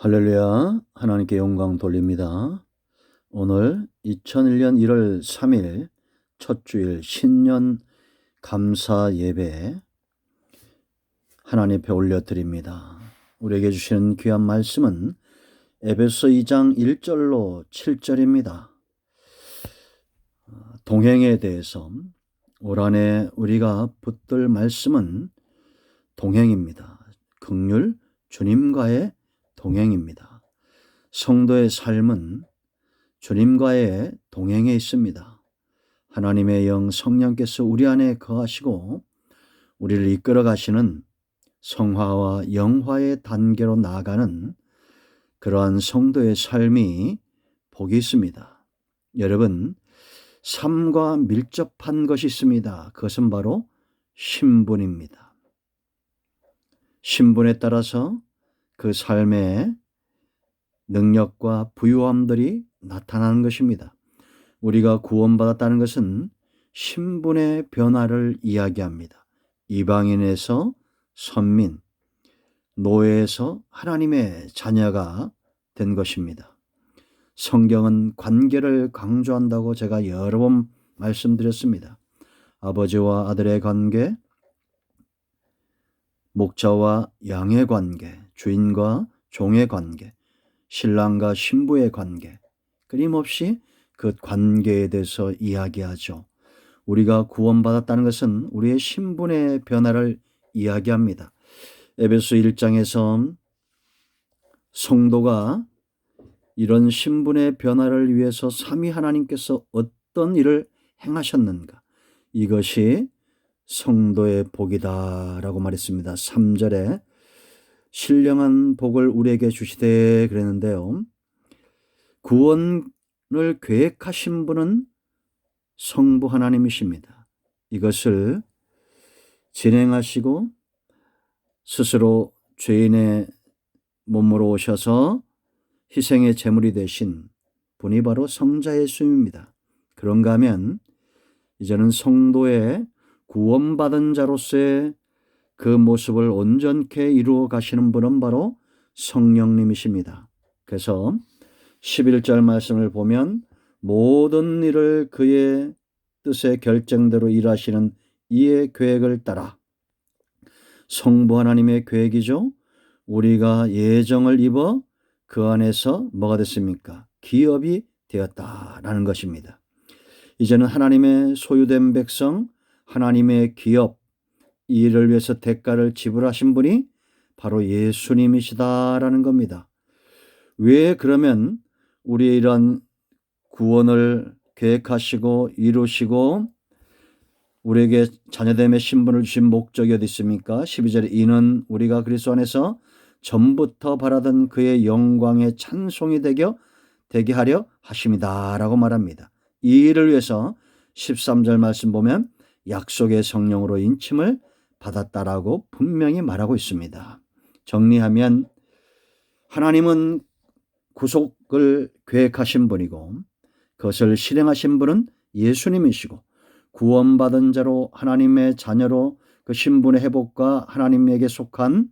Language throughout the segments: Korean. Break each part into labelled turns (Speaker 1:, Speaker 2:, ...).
Speaker 1: 할렐루야, 하나님께 영광 돌립니다. 오늘 2001년 1월 3일 첫 주일 신년 감사 예배 하나님 앞에 올려드립니다. 우리에게 주시는 귀한 말씀은 에베소 2장 1절로 7절입니다. 동행에 대해서 올 한해 우리가 붙들 말씀은 동행입니다. 긍휼 주님과의 동행입니다. 성도의 삶은 주님과의 동행에 있습니다. 하나님의 영 성령께서 우리 안에 거하시고 우리를 이끌어 가시는 성화와 영화의 단계로 나아가는 그러한 성도의 삶이 복이 있습니다. 여러분, 삶과 밀접한 것이 있습니다. 그것은 바로 신분입니다. 신분에 따라서 그 삶의 능력과 부유함들이 나타나는 것입니다. 우리가 구원받았다는 것은 신분의 변화를 이야기합니다. 이방인에서 선민, 노예에서 하나님의 자녀가 된 것입니다. 성경은 관계를 강조한다고 제가 여러 번 말씀드렸습니다. 아버지와 아들의 관계, 목자와 양의 관계, 주인과 종의 관계, 신랑과 신부의 관계, 끊임없이 그 관계에 대해서 이야기하죠. 우리가 구원받았다는 것은 우리의 신분의 변화를 이야기합니다. 에베소 1장에서 성도가 이런 신분의 변화를 위해서 삼위 하나님께서 어떤 일을 행하셨는가, 이것이 성도의 복이다라고 말했습니다. 3절에 신령한 복을 우리에게 주시되 그랬는데요. 구원을 계획하신 분은 성부 하나님이십니다. 이것을 진행하시고 스스로 죄인의 몸으로 오셔서 희생의 제물이 되신 분이 바로 성자 예수입니다. 그런가 하면 이제는 성도의 구원받은 자로서의 그 모습을 온전케 이루어 가시는 분은 바로 성령님이십니다. 그래서 11절 말씀을 보면 모든 일을 그의 뜻의 결정대로 일하시는 이의 계획을 따라, 성부 하나님의 계획이죠. 우리가 예정을 입어 그 안에서 뭐가 됐습니까? 기업이 되었다라는 것입니다. 이제는 하나님의 소유된 백성, 하나님의 기업, 이 일을 위해서 대가를 지불하신 분이 바로 예수님이시다라는 겁니다. 왜 그러면 우리의 이런 구원을 계획하시고 이루시고 우리에게 자녀됨의 신분을 주신 목적이 어디 있습니까? 12절에 이는 우리가 그리스도 안에서 전부터 바라던 그의 영광의 찬송이 되게 하려 하심이다 라고 말합니다. 이 일을 위해서 13절 말씀 보면 약속의 성령으로 인침을 받았다라고 분명히 말하고 있습니다. 정리하면 하나님은 구속을 계획하신 분이고 그것을 실행하신 분은 예수님이시고 구원받은 자로 하나님의 자녀로 그 신분의 회복과 하나님에게 속한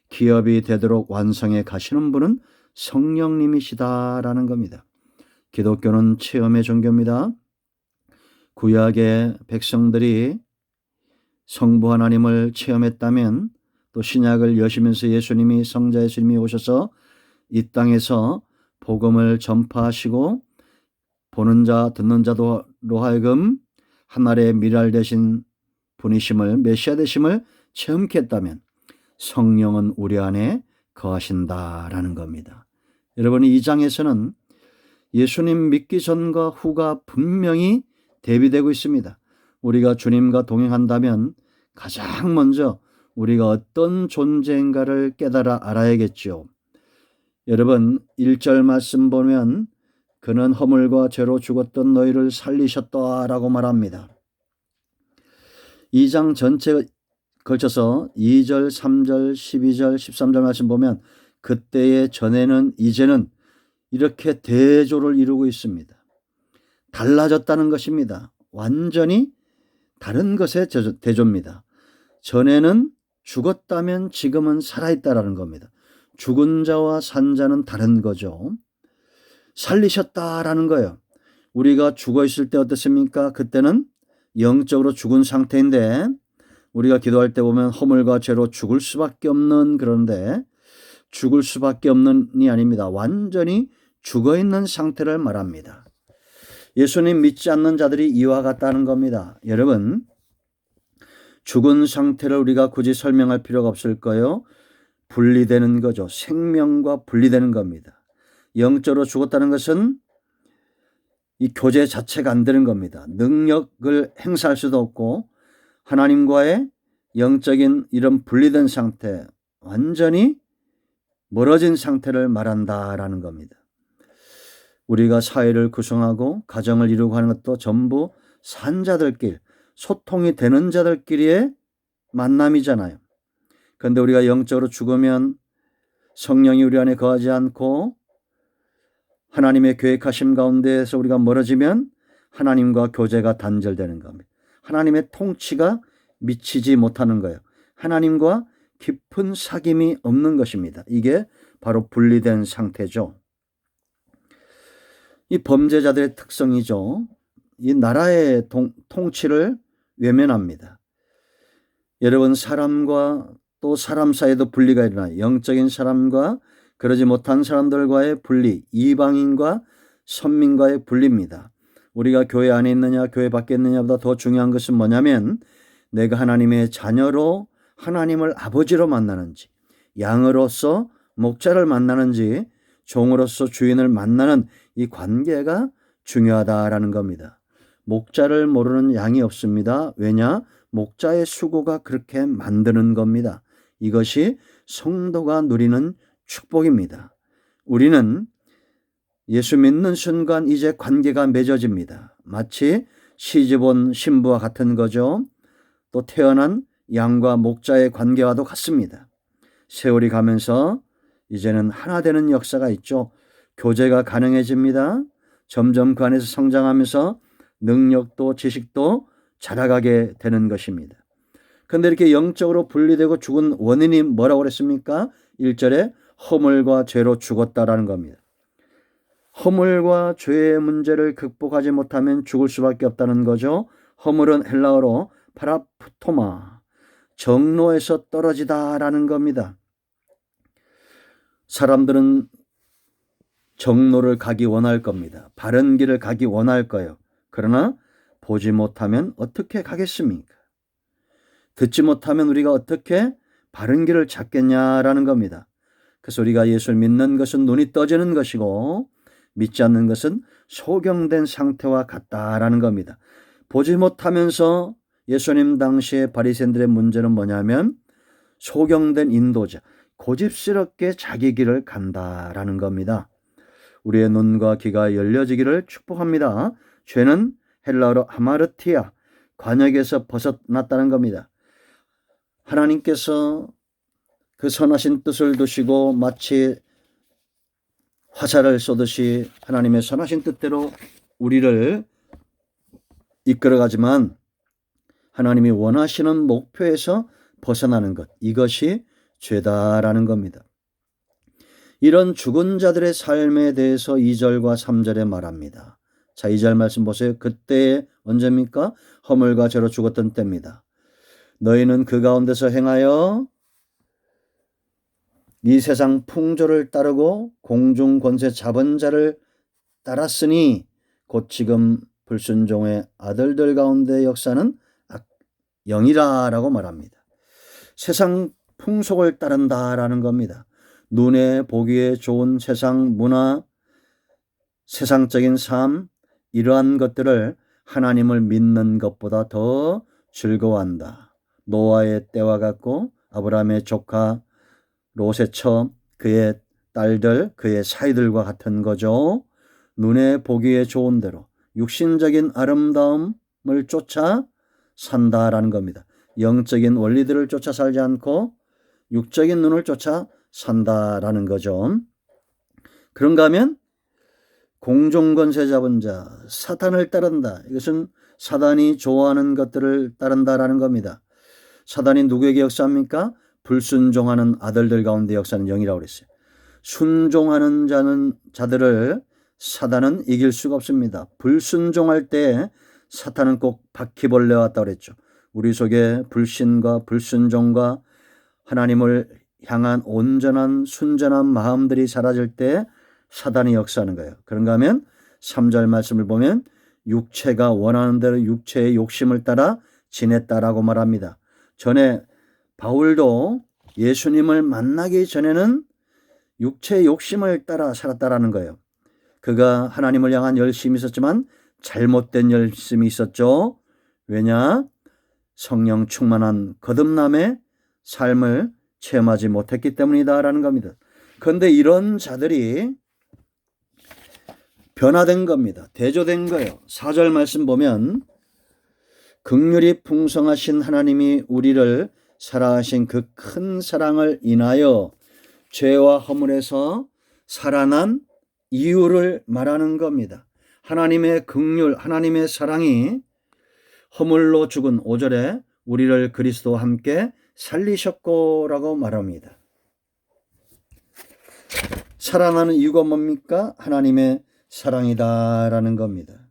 Speaker 1: 기업이 되도록 완성해 가시는 분은 성령님이시다라는 겁니다. 기독교는 체험의 종교입니다. 구약의 백성들이 성부 하나님을 체험했다면 또 신약을 여시면서 예수님이 성자 예수님이 오셔서 이 땅에서 복음을 전파하시고 보는 자 듣는 자로 하여금 하늘의 미랄 되신 분이심을, 메시아 되심을 체험케 했다면 성령은 우리 안에 거하신다라는 겁니다. 여러분, 이 장에서는 예수님 믿기 전과 후가 분명히 대비되고 있습니다. 우리가 주님과 동행한다면 가장 먼저 우리가 어떤 존재인가를 깨달아 알아야겠죠. 여러분, 1절 말씀 보면 그는 허물과 죄로 죽었던 너희를 살리셨다라고 말합니다. 2장 전체에 걸쳐서 2절, 3절, 12절, 13절 말씀 보면 그때의 전에는 이제는 이렇게 대조를 이루고 있습니다. 달라졌다는 것입니다. 완전히 다른 것의 대조입니다. 전에는 죽었다면 지금은 살아있다라는 겁니다. 죽은 자와 산 자는 다른 거죠. 살리셨다라는 거예요. 우리가 죽어 있을 때 어땠습니까? 그때는 영적으로 죽은 상태인데 우리가 기도할 때 보면 허물과 죄로 죽을 수밖에 없는, 그런데 죽을 수밖에 없는이 아닙니다. 완전히 죽어 있는 상태를 말합니다. 예수님 믿지 않는 자들이 이와 같다는 겁니다. 여러분, 죽은 상태를 우리가 굳이 설명할 필요가 없을 거예요. 분리되는 거죠. 생명과 분리되는 겁니다. 영적으로 죽었다는 것은 이 교제 자체가 안 되는 겁니다. 능력을 행사할 수도 없고 하나님과의 영적인 이런 분리된 상태, 완전히 멀어진 상태를 말한다라는 겁니다. 우리가 사회를 구성하고 가정을 이루고 하는 것도 전부 산자들끼리, 소통이 되는 자들끼리의 만남이잖아요. 그런데 우리가 영적으로 죽으면 성령이 우리 안에 거하지 않고 하나님의 계획하심 가운데에서 우리가 멀어지면 하나님과 교제가 단절되는 겁니다. 하나님의 통치가 미치지 못하는 거예요. 하나님과 깊은 사귐이 없는 것입니다. 이게 바로 분리된 상태죠. 이 범죄자들의 특성이죠. 이 나라의 통치를 외면합니다. 여러분, 사람과 또 사람 사이에도 분리가 일어나요. 영적인 사람과 그러지 못한 사람들과의 분리, 이방인과 선민과의 분리입니다. 우리가 교회 안에 있느냐 교회 밖에 있느냐보다 더 중요한 것은 뭐냐면 내가 하나님의 자녀로 하나님을 아버지로 만나는지, 양으로서 목자를 만나는지, 종으로서 주인을 만나는 이 관계가 중요하다라는 겁니다. 목자를 모르는 양이 없습니다. 왜냐? 목자의 수고가 그렇게 만드는 겁니다. 이것이 성도가 누리는 축복입니다. 우리는 예수 믿는 순간 이제 관계가 맺어집니다. 마치 시집온 신부와 같은 거죠. 또 태어난 양과 목자의 관계와도 같습니다. 세월이 가면서 이제는 하나 되는 역사가 있죠. 교제가 가능해집니다. 점점 그 안에서 성장하면서 능력도 지식도 자라가게 되는 것입니다. 그런데 이렇게 영적으로 분리되고 죽은 원인이 뭐라고 그랬습니까? 1절에 허물과 죄로 죽었다라는 겁니다. 허물과 죄의 문제를 극복하지 못하면 죽을 수밖에 없다는 거죠. 허물은 헬라어로 파라푸토마, 정로에서 떨어지다라는 겁니다. 사람들은 정로를 가기 원할 겁니다. 바른 길을 가기 원할 거예요. 그러나 보지 못하면 어떻게 가겠습니까? 듣지 못하면 우리가 어떻게 바른 길을 찾겠냐라는 겁니다. 그래서 우리가 예수를 믿는 것은 눈이 떠지는 것이고 믿지 않는 것은 소경된 상태와 같다라는 겁니다. 보지 못하면서 예수님 당시에 바리새인들의 문제는 뭐냐면 소경된 인도자, 고집스럽게 자기 길을 간다라는 겁니다. 우리의 눈과 귀가 열려지기를 축복합니다. 죄는 헬라어로 하마르티아, 관역에서 벗어났다는 겁니다. 하나님께서 그 선하신 뜻을 두시고 마치 화살을 쏘듯이 하나님의 선하신 뜻대로 우리를 이끌어가지만 하나님이 원하시는 목표에서 벗어나는 것, 이것이 죄다라는 겁니다. 이런 죽은 자들의 삶에 대해서 2절과 3절에 말합니다. 자, 2절 말씀 보세요. 그때 언제입니까? 허물과 죄로 죽었던 때입니다. 너희는 그 가운데서 행하여 이 세상 풍조를 따르고 공중 권세 잡은 자를 따랐으니 곧 지금 불순종의 아들들 가운데 역사는 영이라라고 말합니다. 세상 풍속을 따른다라는 겁니다. 눈에 보기에 좋은 세상 문화, 세상적인 삶, 이러한 것들을 하나님을 믿는 것보다 더 즐거워한다. 노아의 때와 같고 아브라함의 조카 롯의 처, 그의 딸들, 그의 사이들과 같은 거죠. 눈에 보기에 좋은 대로 육신적인 아름다움을 쫓아 산다라는 겁니다. 영적인 원리들을 쫓아 살지 않고 육적인 눈을 쫓아 산다라는 거죠. 그런가 하면 공중권세 잡은 자, 사탄을 따른다. 이것은 사단이 좋아하는 것들을 따른다라는 겁니다. 사단이 누구에게 역사합니까? 불순종하는 아들들 가운데 역사는 영이라고 그랬어요. 순종하는 자들을 사단은 이길 수가 없습니다. 불순종할 때 사탄은 꼭 바퀴벌레와 같다고 그랬죠. 우리 속에 불신과 불순종과 하나님을 향한 온전한 순전한 마음들이 사라질 때 사단이 역사하는 거예요. 그런가 하면 3절 말씀을 보면 육체가 원하는 대로 육체의 욕심을 따라 지냈다라고 말합니다. 전에 바울도 예수님을 만나기 전에는 육체의 욕심을 따라 살았다라는 거예요. 그가 하나님을 향한 열심이 있었지만 잘못된 열심이 있었죠. 왜냐? 성령 충만한 거듭남의 삶을 체험하지 못했기 때문이다라는 겁니다. 그런데 이런 자들이 변화된 겁니다. 대조된 거예요. 4절 말씀 보면 긍휼이 풍성하신 하나님이 우리를 사랑하신 그 큰 사랑을 인하여 죄와 허물에서 살아난 이유를 말하는 겁니다. 하나님의 긍휼, 하나님의 사랑이 허물로 죽은 5절에 우리를 그리스도와 함께 살리셨고라고 말합니다. 살아나는 이유가 뭡니까? 하나님의 사랑이다라는 겁니다.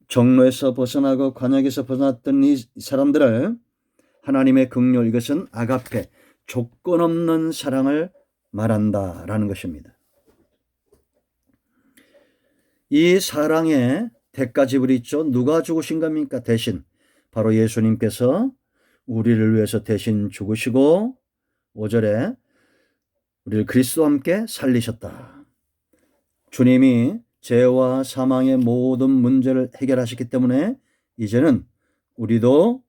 Speaker 1: 종로에서 벗어나고 관역에서 벗어났던 이 사람들을 하나님의 긍휼, 이것은 아가페, 조건 없는 사랑을 말한다라는 것입니다. 이 사랑의 대가 지불이 있죠. 누가 죽으신 겁니까? 대신 바로 예수님께서 우리를 위해서 대신 죽으시고 5절에 우리를 그리스도와 함께 살리셨다. 주님이 죄와 사망의 모든 문제를 해결하셨기 때문에 이제는 우리도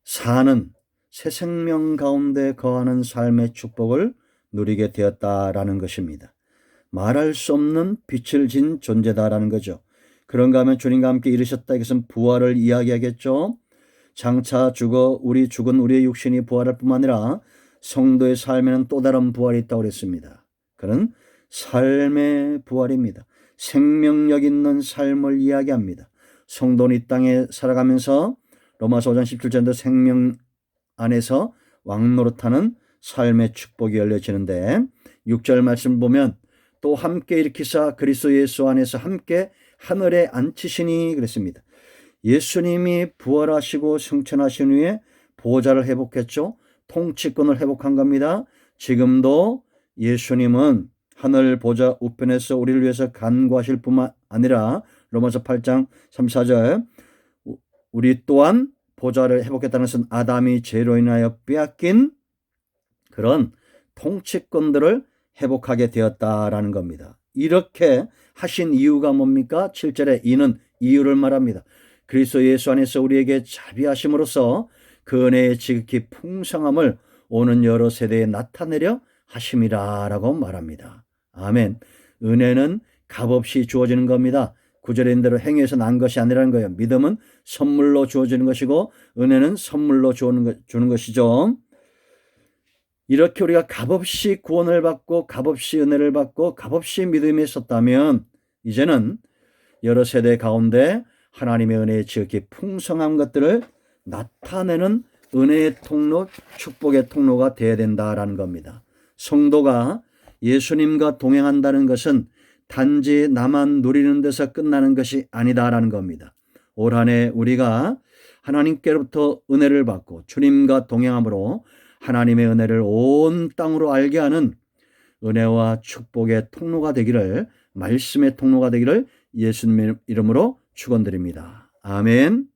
Speaker 1: 사는 새 생명 가운데 거하는 삶의 축복을 누리게 되었다라는 것입니다. 말할 수 없는 빛을 진 존재다라는 거죠. 그런가 하면 주님과 함께 이르셨다. 이것은 부활을 이야기하겠죠. 장차 죽은 우리의 육신이 부활할 뿐만 아니라 성도의 삶에는 또 다른 부활이 있다고 그랬습니다. 그는 삶의 부활입니다. 생명력 있는 삶을 이야기합니다. 성도는 이 땅에 살아가면서 로마서 5장 17절도 생명 안에서 왕노릇하는 삶의 축복이 열려지는데 6절 말씀 보면 또 함께 일으키사 그리스도 예수 안에서 함께 하늘에 앉히시니 그랬습니다. 예수님이 부활하시고 승천하신 후에 보좌를 회복했죠. 통치권을 회복한 겁니다. 지금도 예수님은 하늘 보좌 우편에서 우리를 위해서 간구하실 뿐만 아니라 로마서 8장 34절 우리 또한 보좌를 회복했다는 것은 아담이 죄로 인하여 빼앗긴 그런 통치권들을 회복하게 되었다라는 겁니다. 이렇게 하신 이유가 뭡니까? 7절에 이는 이유를 말합니다. 그리스도 예수 안에서 우리에게 자비하심으로써 그 은혜의 지극히 풍성함을 오는 여러 세대에 나타내려 하심이라라고 말합니다. 아멘. 은혜는 값없이 주어지는 겁니다. 9절인 대로 행위에서 난 것이 아니라는 거예요. 믿음은 선물로 주어지는 것이고 은혜는 선물로 주는 것이죠. 이렇게 우리가 값없이 구원을 받고 값없이 은혜를 받고 값없이 믿음에 섰다면 이제는 여러 세대 가운데 하나님의 은혜의 지극히 풍성한 것들을 나타내는 은혜의 통로, 축복의 통로가 되어야 된다라는 겁니다. 성도가 예수님과 동행한다는 것은 단지 나만 누리는 데서 끝나는 것이 아니다라는 겁니다. 올 한 해 우리가 하나님께로부터 은혜를 받고 주님과 동행함으로 하나님의 은혜를 온 땅으로 알게 하는 은혜와 축복의 통로가 되기를, 말씀의 통로가 되기를 예수님의 이름으로 축원드립니다. 아멘.